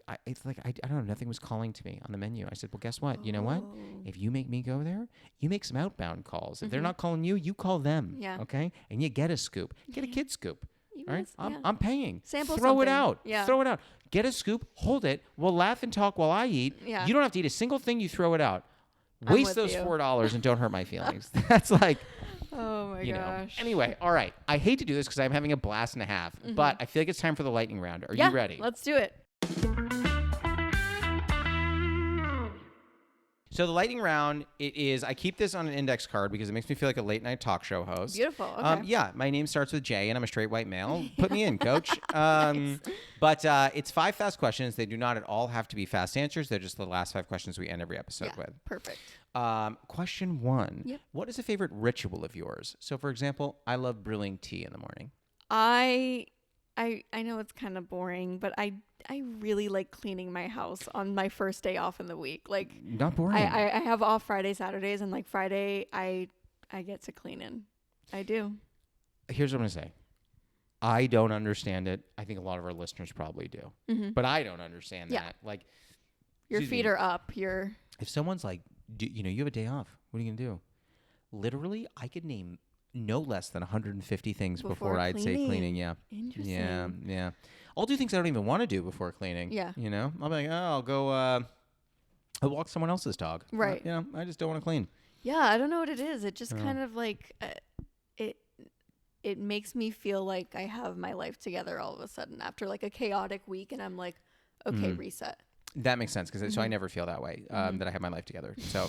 I don't know. Nothing was calling to me on the menu. I said, "Well, guess what? You know what? If you make me go there, you make some outbound calls. If they're not calling you, you call them. Yeah. Okay? And you get a scoop. Get a kid scoop. All right? Yeah. I'm paying. Sample Throw it something. out. Yeah. Throw it out. Get a scoop. Hold it. We'll laugh and talk while I eat. Yeah. You don't have to eat a single thing. You throw it out. I'm Waste with those you. $4 and don't hurt my feelings. That's like." Oh my gosh. Anyway, all right. I hate to do this because I'm having a blast and a half, but I feel like it's time for the lightning round. Are you ready? Let's do it. So the lightning round, it is, I keep this on an index card because it makes me feel like a late night talk show host. Beautiful. Okay. Yeah, my name starts with J and I'm a straight white male. Put me in, coach. Nice. But it's 5 fast questions. They do not at all have to be fast answers. They're just the last 5 questions we end every episode with. Perfect. Question 1. Yep. What is a favorite ritual of yours? So for example, I love brewing tea in the morning. I know it's kind of boring, but I really like cleaning my house on my first day off in the week. Like, not boring. I have off Friday, Saturdays, and like Friday I get to clean in. I do. Here's what I'm going to say. I don't understand it. I think a lot of our listeners probably do. Mm-hmm. But I don't understand that. Like, your feet are up. If someone's like, you have a day off, what are you going to do? Literally, I could name no less than 150 things before I'd say cleaning. Yeah. Interesting. Yeah. I'll do things I don't even want to do before cleaning. Yeah. You know, I'll be like, I'll go, I'll walk someone else's dog. Right. I just don't want to clean. Yeah. I don't know what it is. It just kind of like, it makes me feel like I have my life together all of a sudden after like a chaotic week. And I'm like, okay, reset. That makes sense because so I never feel that way that I have my life together. So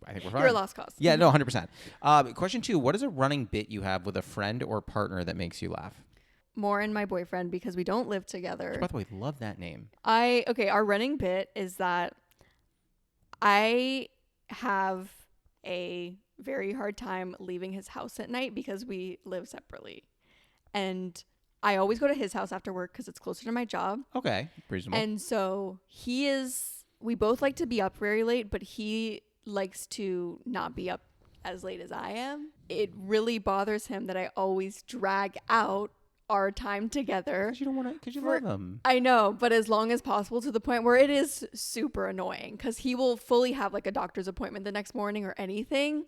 I think we're fine. You're a lost cause. Yeah, no, 100%. Question 2: what is a running bit you have with a friend or partner that makes you laugh? More and my boyfriend because we don't live together. By the way, love that name. Our running bit is that I have a very hard time leaving his house at night because we live separately, and I always go to his house after work because it's closer to my job. Okay, reasonable. And so we both like to be up very late, but he likes to not be up as late as I am. It really bothers him that I always drag out our time together. Because you don't want to, because you love him. I know, but as long as possible to the point where it is super annoying because he will fully have like a doctor's appointment the next morning or anything.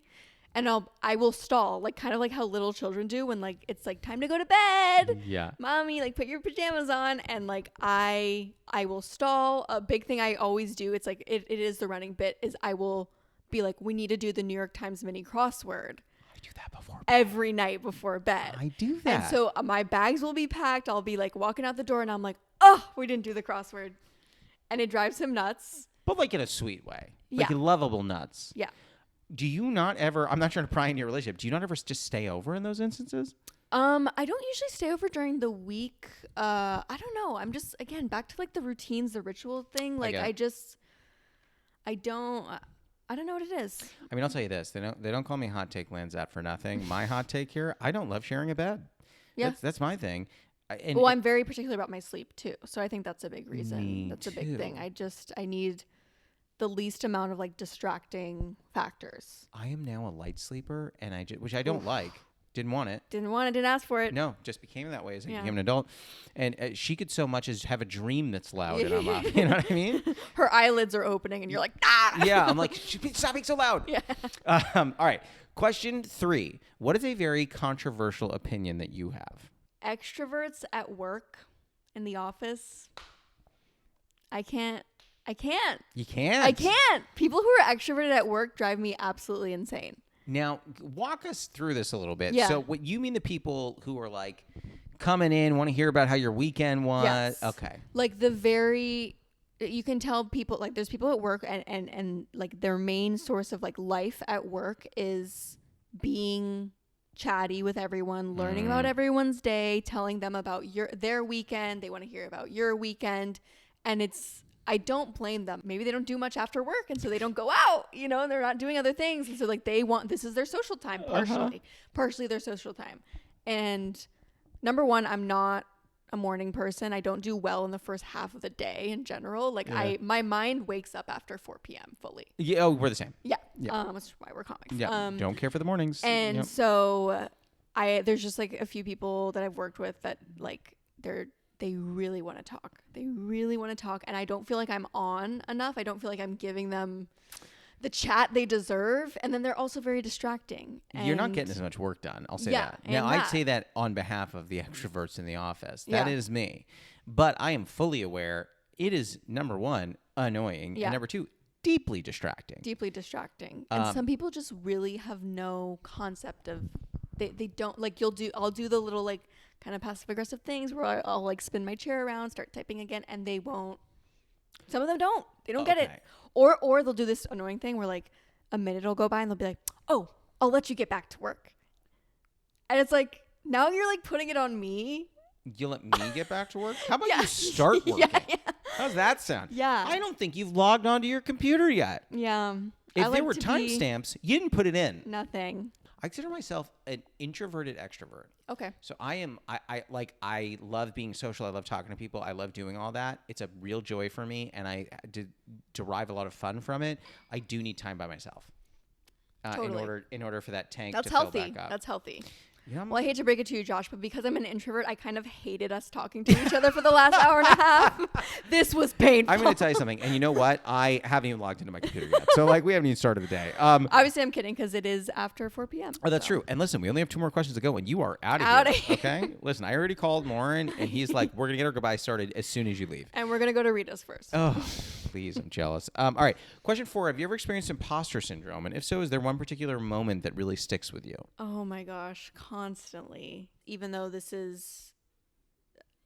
And I will stall, like kind of like how little children do when like it's like time to go to bed. Yeah. Mommy, like put your pajamas on, and like I will stall. A big thing I always do, it's like it is the running bit, is I will be like, we need to do the New York Times mini crossword. I do that before bed. Every night before bed. I do that. And so my bags will be packed. I'll be like walking out the door and I'm like, oh, we didn't do the crossword. And it drives him nuts. But like in a sweet way. Like Yeah. lovable nuts. Yeah. Do you not ever, I'm not trying to pry into your relationship, do you not ever just stay over in those instances? I don't usually stay over during the week. I don't know. I'm just, again, back to like the routines, the ritual thing. Like I don't know what it is. I mean, I'll tell you this. They don't call me Hot Take Lanzette for nothing. My hot take here, I don't love sharing a bed. Yeah. That's my thing. I'm very particular about my sleep too. So I think that's a big reason. Me That's a big too. thing. I need the least amount of like distracting factors. I am now a light sleeper, and which I don't like. Didn't want it. Didn't ask for it. No, just became that way as I became an adult. And she could so much as have a dream that's loud and I'm up. You know what I mean? Her eyelids are opening and you're like, ah! Yeah, I'm like, stop being so loud. Yeah. All right. Question 3. What is a very controversial opinion that you have? Extroverts at work, in the office. I can't. You can't? I can't. People who are extroverted at work drive me absolutely insane. Now, walk us through this a little bit. Yeah. So what you mean the people who are like coming in, want to hear about how your weekend was? Yes. Okay. Like you can tell people, like there's people at work and like their main source of like life at work is being chatty with everyone, learning about everyone's day, telling them about their weekend. They want to hear about your weekend. And I don't blame them. Maybe they don't do much after work, and so they don't go out, and they're not doing other things. And so like this is their social time, partially their social time. And number one, I'm not a morning person. I don't do well in the first half of the day in general. Like my mind wakes up after 4 p.m. fully. Yeah, we're the same. Yeah. That's why we're comics. Yeah. Don't care for the mornings. And so there's just like a few people that I've worked with that like they really want to talk. They really want to talk. And I don't feel like I'm on enough. I don't feel like I'm giving them the chat they deserve. And then they're also very distracting. You're not getting as much work done. I'll say that. Now, I'd say that on behalf of the extroverts in the office. That is me. But I am fully aware it is, number one, annoying. Yeah. And number two, deeply distracting. Deeply distracting. And some people just really have no concept of, they don't, like I'll do the little like, kind of passive aggressive things where I'll like spin my chair around, start typing again, and they won't Some of them don't. They don't get it. Or they'll do this annoying thing where like a minute will go by and they'll be like, oh, I'll let you get back to work. And it's like, now you're like putting it on me. You let me get back to work? How about you start working? Yeah. How's that sound? Yeah. I don't think you've logged onto your computer yet. Yeah. If there were timestamps, you didn't put it in. Nothing. I consider myself an introverted extrovert. Okay. So I love being social. I love talking to people. I love doing all that. It's a real joy for me, and I derive a lot of fun from it. I do need time by myself. Totally. In order for that tank That's to healthy. fill back up. That's healthy. Yeah, Well, I hate to break it to you, Josh, but because I'm an introvert, I kind of hated us talking to each other for the last hour and a half. This was painful. I'm going to tell you something. And you know what? I haven't even logged into my computer yet. So, like, we haven't even started the day. Obviously, I'm kidding because it is after 4 p.m. Oh, that's true. And listen, we only have 2 more questions to go, and you are out of here. Okay? Listen, I already called Lauren, and he's like, we're going to get our goodbye started as soon as you leave. And we're going to go to Rita's first. Oh, please. I'm jealous. All right. Question 4. Have you ever experienced imposter syndrome? And if so, is there one particular moment that really sticks with you? Oh, my gosh. Constantly. Even though this is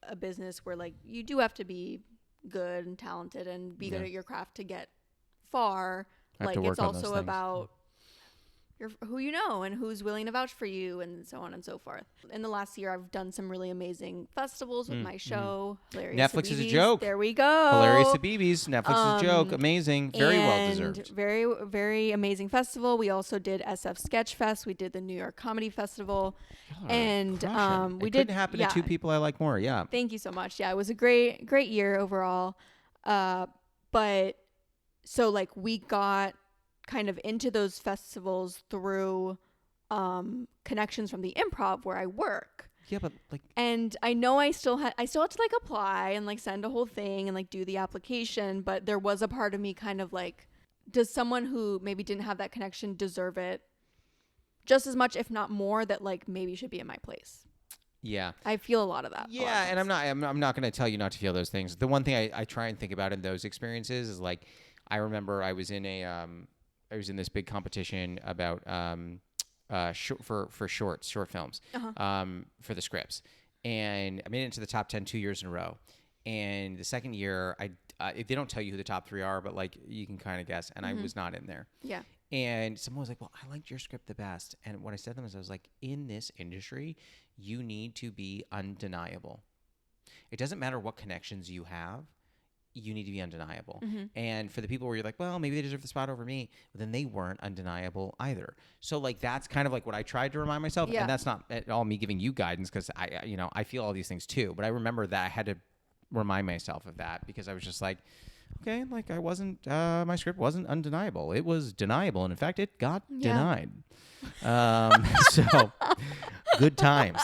a business where like you do have to be good and talented and be good at your craft to get far, like it's also about who you know and who's willing to vouch for you and so on and so forth. In the last year, I've done some really amazing festivals with my show. Netflix Habibis. is a joke. There we go. Hilarious Habibis. Netflix is a joke. Amazing. Very well deserved. Very, very amazing festival. We also did SF Sketchfest. We did the New York Comedy Festival. And we did happen to 2 people I like more. Yeah. Thank you so much. Yeah, it was a great year overall. But so like we got kind of into those festivals through connections from the Improv where I work. Yeah, but like, and I know I still had to like apply and like send a whole thing and like do the application, but there was a part of me kind of like, does someone who maybe didn't have that connection deserve it just as much, if not more, that like maybe should be in my place? Yeah, I feel a lot of that. Yeah, and I'm not going to tell you not to feel those things. The one thing I try and think about in those experiences is like, I remember I was in this big competition about short films for the scripts, and I made it into the top 10 2 years in a row. And the second year, they don't tell you who the top 3 are, but like you can kind of guess. And I was not in there. Yeah. And someone was like, "Well, I liked your script the best." And what I said to them is, I was like, "In this industry, you need to be undeniable. It doesn't matter what connections you have." You need to be undeniable. And for the people where you're like, well, maybe they deserve the spot over me, but then they weren't undeniable either. So like, that's kind of like what I tried to remind myself. Yeah. And that's not at all me giving you guidance, because I feel all these things too. But I remember that I had to remind myself of that, because I was just like, okay, like I wasn't, my script wasn't undeniable. It was deniable. And in fact, it got denied. So good times.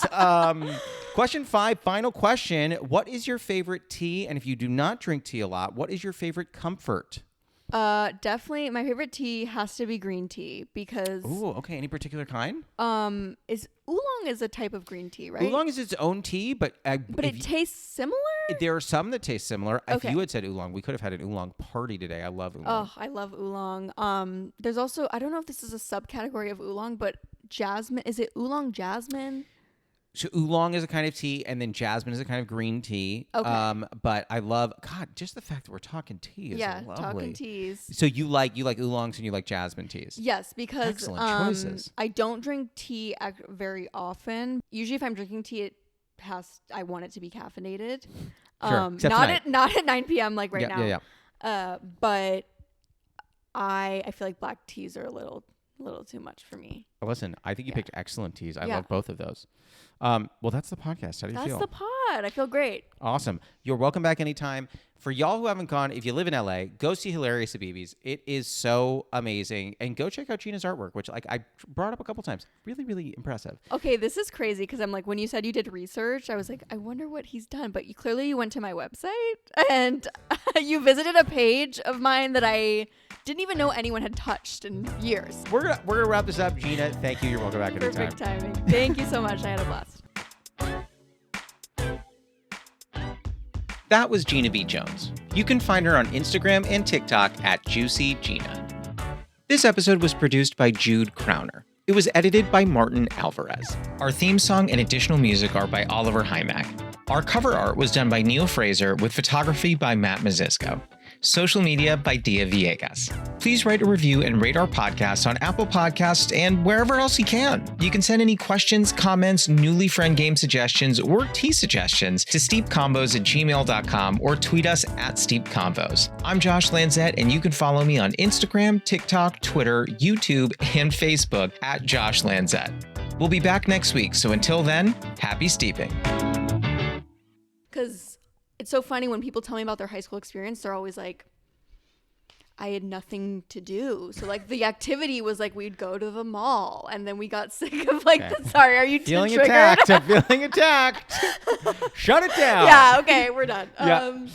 Question 5, final question. What is your favorite tea? And if you do not drink tea a lot, what is your favorite comfort? Definitely my favorite tea has to be green tea, because Ooh, okay. Any particular kind? is oolong is a type of green tea, right? Oolong is its own tea, but it tastes similar? There are some that taste similar. Okay. If you had said oolong, we could have had an oolong party today. I love oolong. Oh, I love oolong. There's also, I don't know if this is a subcategory of oolong, but jasmine, is it oolong jasmine? So oolong is a kind of tea, and then jasmine is a kind of green tea. Okay. But I love, God, just the fact that we're talking tea is lovely. Talking teas. So you like oolongs and you like jasmine teas? Yes, because excellent choices. I don't drink tea very often. Usually, if I'm drinking tea, I want it to be caffeinated. Sure. Not at 9 p.m. like right now. Yeah. But I feel like black teas are a little too much for me. Listen, I think you picked excellent teas. I love both of those. Well, that's the podcast. How do you feel? That's the pod. I feel great. Awesome. You're welcome back anytime. For y'all who haven't gone, if you live in LA, go see Hilarious Habibis. It is so amazing. And go check out Gena's artwork, which like I brought up a couple times. Really, really impressive. Okay, this is crazy, because I'm like, when you said you did research, I was like, I wonder what he's done. But you went to my website and you visited a page of mine that I didn't even know anyone had touched in years. We're gonna wrap this up. Gena, thank you. You're welcome back anytime. Perfect timing. Thank you so much. I had a blast. That was Gena B. Jones. You can find her on Instagram and TikTok at Juicy Gena. This episode was produced by Jude Crowner. It was edited by Martin Alvarez. Our theme song and additional music are by Oliver Hymack. Our cover art was done by Neil Fraser with photography by Matt Mazisco. Social media by Dia Villegas. Please write a review and rate our podcast on Apple Podcasts and wherever else you can. You can send any questions, comments, newly friend game suggestions, or tea suggestions to steepcombos@gmail.com or tweet us at steepconvos. I'm Josh Lanzette, and you can follow me on Instagram, TikTok, Twitter, YouTube, and Facebook at Josh Lanzette. We'll be back next week, so until then, happy steeping. Because it's so funny when people tell me about their high school experience, they're always like, I had nothing to do. So like the activity was like we'd go to the mall, and then we got sick of like, sorry, are you feeling triggered? attacked? I'm feeling attacked. Shut it down. Yeah, okay, we're done. Yeah.